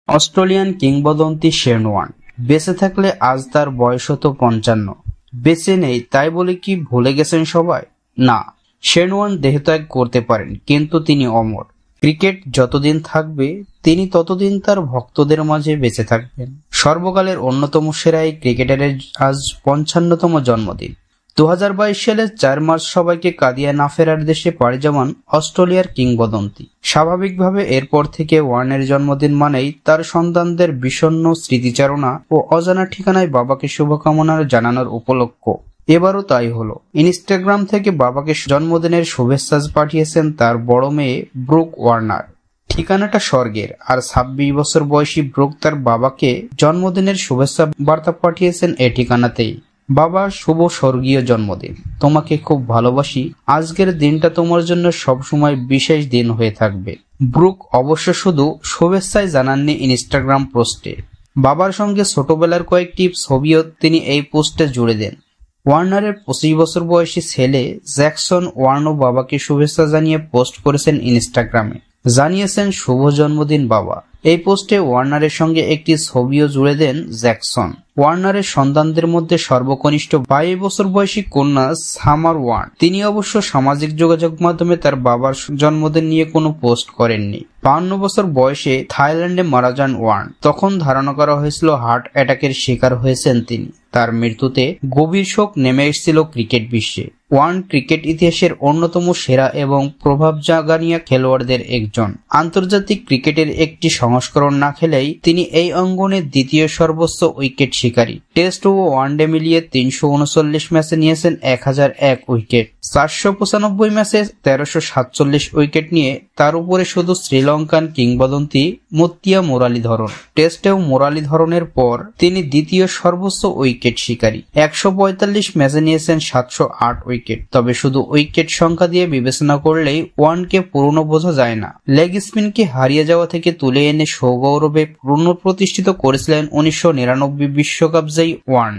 Australian কিংবদন্তি Shane Warne বেঁচে থাকলে আজ তার বয়স হতো 55। বেঁচে নেই তাই বলে কি ভুলে গেছেন সবাই? না, শেন ওয়ার্ন দেহত্যাগ করতে পারেন, কিন্তু তিনি অমর। ক্রিকেট যতদিন থাকবে তিনি ততদিন তার ভক্তদের মাঝে বেঁচে থাকবেন। সর্বকালের অন্যতম সেরা এই ক্রিকেটারের আজ 55তম জন্মদিন। 2022 সালের 4 মার্চ সবাইকে কাঁদিয়ে না ফেরার দেশে পাড়ি জমান অস্ট্রেলিয়ার কিংবদন্তি। স্বাভাবিকভাবে এরপর থেকে ওয়ার্নের জন্মদিন মানেই তার সন্তানদের বিষণ্ণ স্মৃতিচারণা ও অজানা ঠিকানায় বাবাকে শুভকামনা জানানোর উপলক্ষ। এবারও তাই হলো। ইনস্টাগ্রাম থেকে বাবাকে জন্মদিনের শুভেচ্ছা পাঠিয়েছেন তার বড় মেয়ে ব্রুক ওয়ার্নার। ঠিকানাটা স্বর্গের, আর 26 বছর বয়সী ব্রুক তার বাবাকে জন্মদিনের শুভেচ্ছা বার্তা পাঠিয়েছেন এ ঠিকানাতেই। বাবা, শুভ স্বর্গীয় জন্মদিন, তোমাকে খুব ভালোবাসি। আজকের দিনটা তোমার জন্য সবসময় বিশেষ দিন হয়ে থাকবে। ব্রুক অবশ্য শুধু শুভেচ্ছাই জানাননি ইনস্টাগ্রাম পোস্টে, বাবার সঙ্গে ছোটবেলার কয়েকটি ছবিও তিনি এই পোস্টে জুড়ে দেন। ওয়ার্নারের 25 বছর বয়সী ছেলে জ্যাকসন ওয়ার্নও বাবাকে শুভেচ্ছা জানিয়ে পোস্ট করেছেন ইনস্টাগ্রামে। জানিয়েছেন শুভ জন্মদিন বাবা। এই পোস্টে ওয়ার্নারের সঙ্গে একটি ছবিও জুড়ে দেন জ্যাকসন। ওয়ার্নারের সন্তানদের মধ্যে সর্বকনিষ্ঠ 22 বছর বয়সী কন্যা সামার ওয়ার্ন। তিনি অবশ্য সামাজিক যোগাযোগ মাধ্যমে তার বাবার জন্মদিন নিয়ে কোনো পোস্ট করেননি। 52 বছর বয়সে থাইল্যান্ডে মারা যান ওয়ার্ন। তখন ধারণা করা হয়েছিল হার্ট অ্যাটাকের শিকার হয়েছেন তিনি। তার মৃত্যুতে গভীর শোক নেমে এসেছিল ক্রিকেট বিশ্বে। ওয়ার্ন ক্রিকেট ইতিহাসের অন্যতম সেরা এবং প্রভাব জাগানিয়া খেলোয়াড়দের একজন। আন্তর্জাতিক ক্রিকেটের একটি সংস্করণ না খেলেই তিনি এই অঙ্গনের দ্বিতীয় সর্বোচ্চ উইকেট শিকারী। টেস্ট ও ওয়ানডে মিলিয়ে 339 ম্যাচে নিয়েছেন 1001 উইকেট। 495 ম্যাচে 1347 উইকেট নিয়ে তার উপরে শুধু শ্রীলঙ্কান কিংবদন্তি মুত্তিয়া মুরালীধরন। টেস্টেও মুরালীধরনের পর তিনি দ্বিতীয় সর্বোচ্চ উইকেট শিকারী। 145 ম্যাচে নিয়েছেন 708 উইকেট। তবে শুধু উইকেট সংখ্যা দিয়ে বিবেচনা করলেই ওয়ার্নকে পুরনো বোঝা যায় না। লেগ স্পিনকে হারিয়ে যাওয়া থেকে তুলে এনে সগৌরবে পুনঃপ্রতিষ্ঠিত করেছিলেন 1999 বিশ্বকাপ জয়ী ওয়ার্ন।